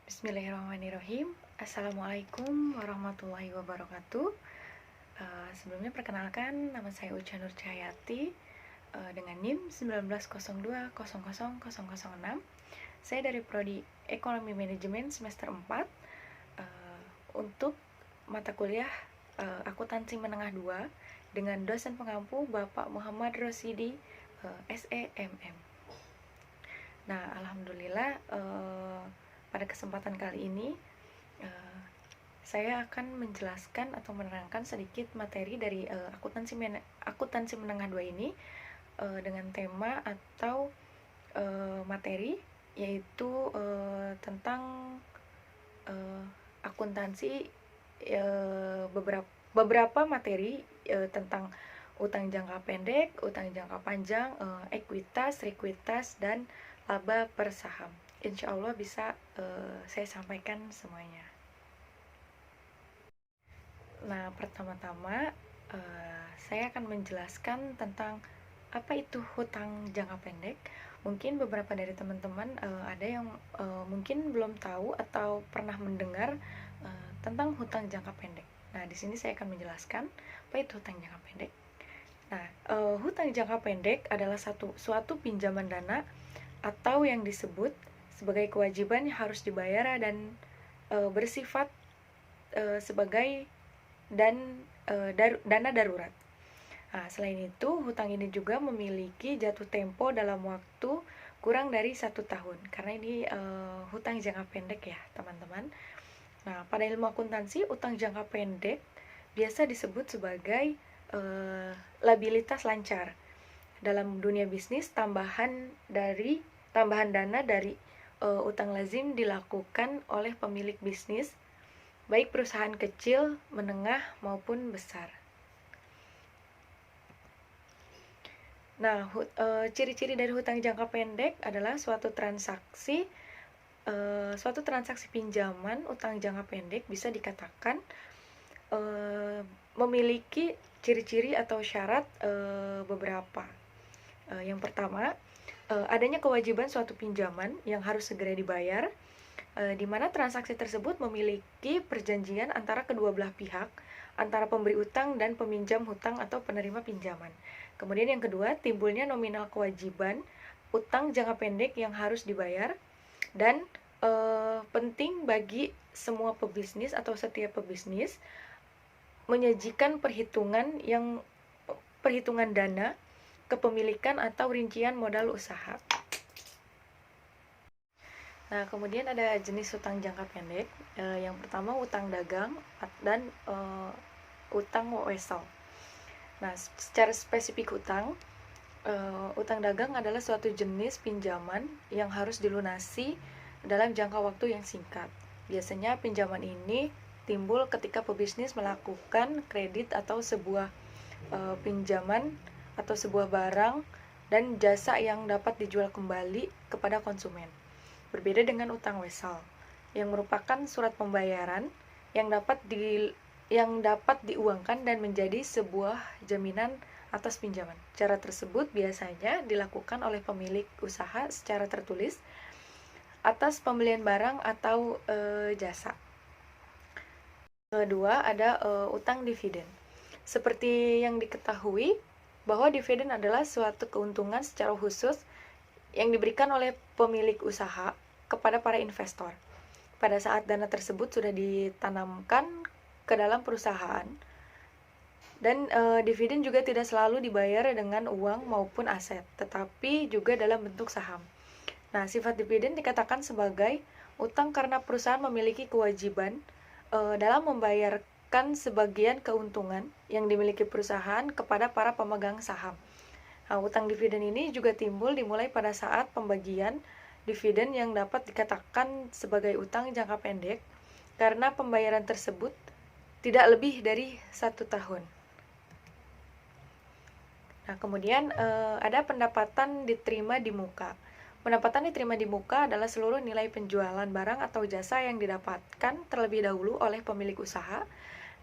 Bismillahirrahmanirrahim. Assalamualaikum warahmatullahi wabarakatuh. Sebelumnya perkenalkan, nama saya Uca Nur Cahayati dengan NIM 1902000006. Saya dari Prodi Ekonomi Manajemen semester 4 untuk mata kuliah Akuntansi Menengah 2 dengan dosen pengampu Bapak Muhammad Rosidi SEMM. Nah, alhamdulillah pada kesempatan kali ini saya akan menjelaskan atau menerangkan sedikit materi dari akuntansi menengah 2 ini dengan tema atau materi yaitu tentang akuntansi, beberapa materi tentang utang jangka pendek, utang jangka panjang, ekuitas, likuiditas, dan laba per saham. Insya Allah bisa saya sampaikan semuanya. Nah, pertama-tama saya akan menjelaskan tentang apa itu hutang jangka pendek. Mungkin beberapa dari teman-teman ada yang mungkin belum tahu atau pernah mendengar tentang hutang jangka pendek. Nah, di sini saya akan menjelaskan apa itu hutang jangka pendek. Nah, hutang jangka pendek adalah suatu pinjaman dana atau yang disebut sebagai kewajiban yang harus dibayar dan bersifat sebagai dana darurat. Nah, selain itu, hutang ini juga memiliki jatuh tempo dalam waktu kurang dari 1 tahun, karena ini hutang jangka pendek ya, teman-teman. Nah, pada ilmu akuntansi, utang jangka pendek biasa disebut sebagai labilitas lancar. Dalam dunia bisnis, tambahan dana dari utang lazim dilakukan oleh pemilik bisnis, baik perusahaan kecil, menengah, maupun besar. Nah, ciri-ciri dari hutang jangka pendek adalah suatu transaksi pinjaman utang jangka pendek bisa dikatakan memiliki ciri-ciri atau syarat beberapa. Yang pertama, adanya kewajiban suatu pinjaman yang harus segera dibayar, di mana transaksi tersebut memiliki perjanjian antara kedua belah pihak, antara pemberi utang dan peminjam hutang atau penerima pinjaman. Kemudian yang kedua, timbulnya nominal kewajiban utang jangka pendek yang harus dibayar, dan penting bagi semua pebisnis atau setiap pebisnis menyajikan perhitungan dana, kepemilikan atau rincian modal usaha. Nah, kemudian ada jenis utang jangka pendek. Yang pertama utang dagang dan utang wesel. Nah, secara spesifik utang dagang adalah suatu jenis pinjaman yang harus dilunasi dalam jangka waktu yang singkat. Biasanya pinjaman ini timbul ketika pebisnis melakukan kredit atau sebuah pinjaman atau sebuah barang dan jasa yang dapat dijual kembali kepada konsumen. Berbeda dengan utang wesel, yang merupakan surat pembayaran yang dapat diuangkan dan menjadi sebuah jaminan atas pinjaman. Cara tersebut biasanya dilakukan oleh pemilik usaha secara tertulis atas pembelian barang atau jasa. Kedua, ada utang dividen. Seperti yang diketahui, bahwa dividen adalah suatu keuntungan secara khusus yang diberikan oleh pemilik usaha kepada para investor pada saat dana tersebut sudah ditanamkan ke dalam perusahaan. Dan dividen juga tidak selalu dibayar dengan uang maupun aset, tetapi juga dalam bentuk saham. Nah, sifat dividen dikatakan sebagai utang karena perusahaan memiliki kewajiban dalam membayarkan sebagian keuntungan yang dimiliki perusahaan kepada para pemegang saham. Nah, utang dividen ini juga timbul dimulai pada saat pembagian dividen yang dapat dikatakan sebagai utang jangka pendek karena pembayaran tersebut tidak lebih dari 1 tahun. Nah, kemudian ada pendapatan diterima di muka. Pendapatan diterima di muka adalah seluruh nilai penjualan barang atau jasa yang didapatkan terlebih dahulu oleh pemilik usaha,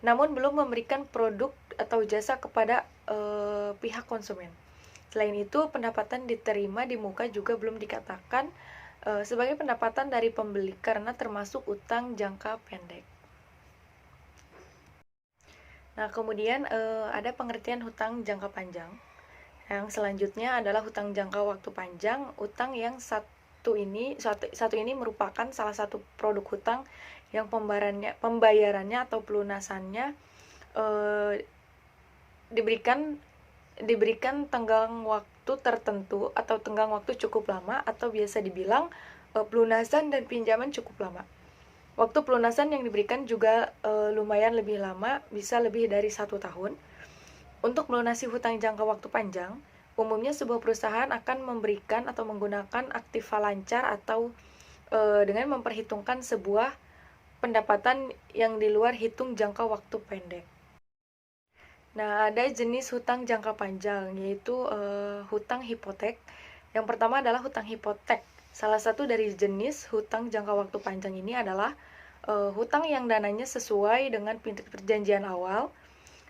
namun belum memberikan produk atau jasa kepada pihak konsumen. Selain itu, pendapatan diterima di muka juga belum dikatakan sebagai pendapatan dari pembeli karena termasuk utang jangka pendek. Nah, kemudian ada pengertian hutang jangka panjang. Yang selanjutnya adalah hutang jangka waktu panjang. Utang yang satu ini merupakan salah satu produk hutang yang pembayarannya atau pelunasannya diberikan tenggang waktu tertentu atau tenggang waktu cukup lama, atau biasa dibilang pelunasan dan pinjaman cukup lama. Waktu pelunasan yang diberikan juga lumayan lebih lama, bisa lebih dari 1 tahun. Untuk melunasi hutang jangka waktu panjang, umumnya sebuah perusahaan akan memberikan atau menggunakan aktiva lancar atau dengan memperhitungkan sebuah pendapatan yang di luar hitung jangka waktu pendek. Nah, ada jenis hutang jangka panjang, yaitu hutang hipotek. Yang pertama adalah hutang hipotek. Salah satu dari jenis hutang jangka waktu panjang ini adalah hutang yang dananya sesuai dengan perjanjian awal,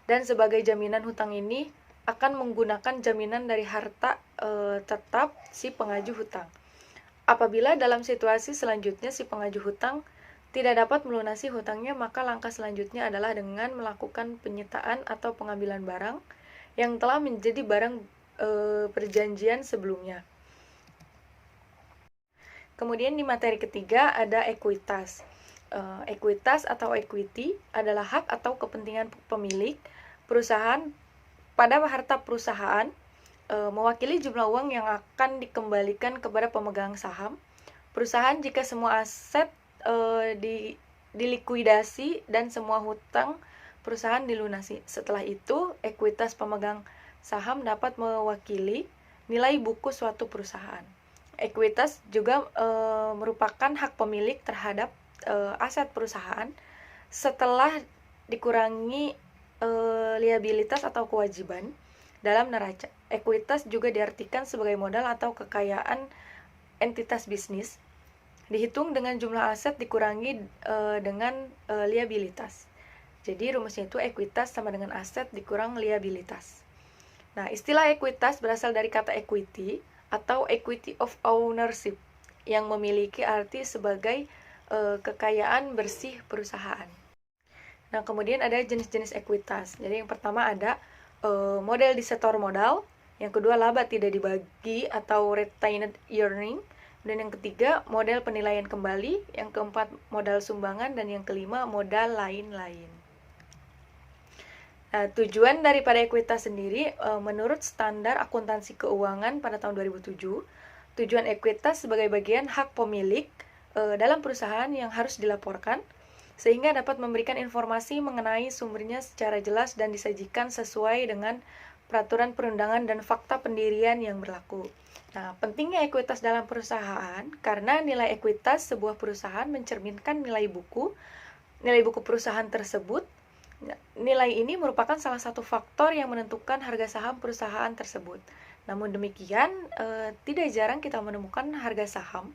dan sebagai jaminan hutang ini akan menggunakan jaminan dari harta tetap si pengaju hutang. Apabila dalam situasi selanjutnya si pengaju hutang tidak dapat melunasi hutangnya, maka langkah selanjutnya adalah dengan melakukan penyitaan atau pengambilan barang yang telah menjadi barang perjanjian sebelumnya. Kemudian di materi ketiga ada ekuitas. Ekuitas atau equity adalah hak atau kepentingan pemilik perusahaan pada harta perusahaan, mewakili jumlah uang yang akan dikembalikan kepada pemegang saham perusahaan jika semua aset dilikuidasi dan semua hutang perusahaan dilunasi. Setelah itu, ekuitas pemegang saham dapat mewakili nilai buku suatu perusahaan. Ekuitas juga merupakan hak pemilik terhadap aset perusahaan setelah dikurangi liabilitas atau kewajiban dalam neraca. Ekuitas juga diartikan sebagai modal atau kekayaan entitas bisnis, dihitung dengan jumlah aset dikurangi dengan liabilitas. Jadi rumusnya itu ekuitas sama dengan aset dikurang liabilitas. Nah, istilah ekuitas berasal dari kata equity atau equity of ownership yang memiliki arti sebagai kekayaan bersih perusahaan. Nah, kemudian ada jenis-jenis ekuitas. Jadi yang pertama ada model disetor modal, yang kedua laba tidak dibagi atau retained earning, dan yang ketiga model penilaian kembali, yang keempat modal sumbangan, dan yang kelima modal lain-lain. Nah, tujuan daripada ekuitas sendiri menurut standar akuntansi keuangan pada tahun 2007, tujuan ekuitas sebagai bagian hak pemilik dalam perusahaan yang harus dilaporkan sehingga dapat memberikan informasi mengenai sumbernya secara jelas dan disajikan sesuai dengan peraturan perundangan dan fakta pendirian yang berlaku. Nah, pentingnya ekuitas dalam perusahaan karena nilai ekuitas sebuah perusahaan mencerminkan nilai buku perusahaan tersebut. Nilai ini merupakan salah satu faktor yang menentukan harga saham perusahaan tersebut. Namun demikian, tidak jarang kita menemukan harga saham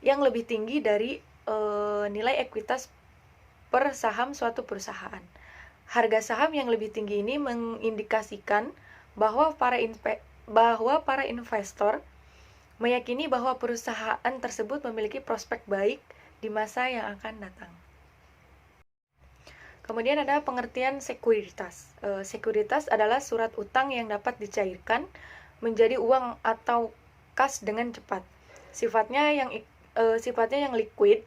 yang lebih tinggi dari nilai ekuitas per saham suatu perusahaan. Harga saham yang lebih tinggi ini mengindikasikan bahwa para investor meyakini bahwa perusahaan tersebut memiliki prospek baik di masa yang akan datang. Kemudian ada pengertian sekuritas. Sekuritas adalah surat utang yang dapat dicairkan menjadi uang atau kas dengan cepat. Sifatnya yang liquid,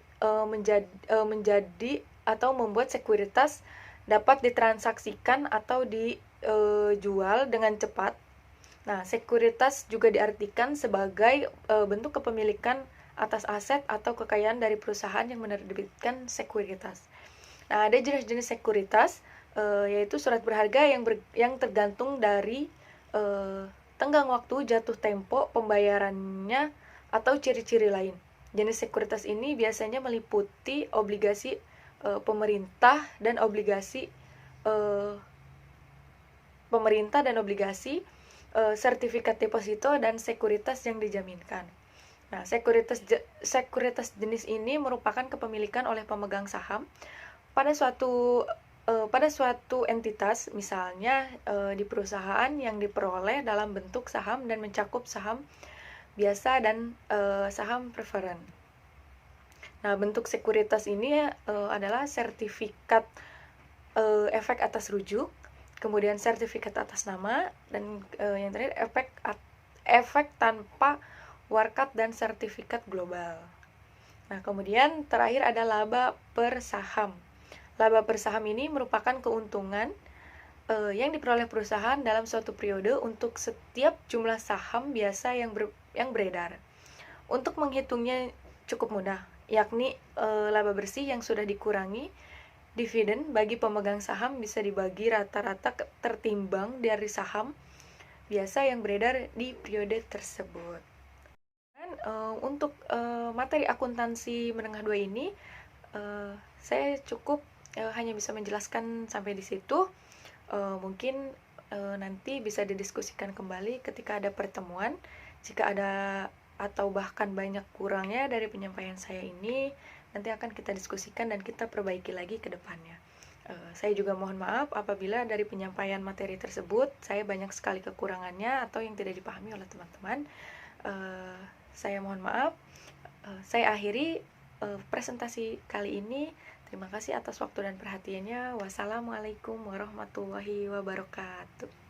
menjadi atau membuat sekuritas dapat ditransaksikan atau dijual dengan cepat. Nah, sekuritas juga diartikan sebagai bentuk kepemilikan atas aset atau kekayaan dari perusahaan yang menerbitkan sekuritas. Nah, ada jenis-jenis sekuritas, yaitu surat berharga yang tergantung dari tenggang waktu, jatuh tempo, pembayarannya, atau ciri-ciri lain. Jenis sekuritas ini biasanya meliputi obligasi pemerintah dan obligasi sertifikat deposito dan sekuritas yang dijaminkan. Nah, sekuritas jenis ini merupakan kepemilikan oleh pemegang saham pada suatu entitas, misalnya di perusahaan yang diperoleh dalam bentuk saham dan mencakup saham biasa dan saham preferen. Nah, bentuk sekuritas ini adalah sertifikat efek atas rujuk, kemudian sertifikat atas nama, dan yang terakhir efek tanpa warkat dan sertifikat global. Nah, kemudian terakhir ada laba per saham. Laba per saham ini merupakan keuntungan yang diperoleh perusahaan dalam suatu periode untuk setiap jumlah saham biasa yang beredar. Untuk menghitungnya cukup mudah, yakni laba bersih yang sudah dikurangi dividen bagi pemegang saham bisa dibagi rata-rata tertimbang dari saham biasa yang beredar di periode tersebut. Dan untuk materi akuntansi menengah 2 ini saya cukup hanya bisa menjelaskan sampai di situ. Mungkin nanti bisa didiskusikan kembali ketika ada pertemuan. Jika ada atau bahkan banyak kurangnya dari penyampaian saya ini, nanti akan kita diskusikan dan kita perbaiki lagi ke depannya. Saya juga mohon maaf apabila dari penyampaian materi tersebut saya banyak sekali kekurangannya atau yang tidak dipahami oleh teman-teman. Saya mohon maaf. Saya akhiri presentasi kali ini. Terima kasih atas waktu dan perhatiannya. Wassalamualaikum warahmatullahi wabarakatuh.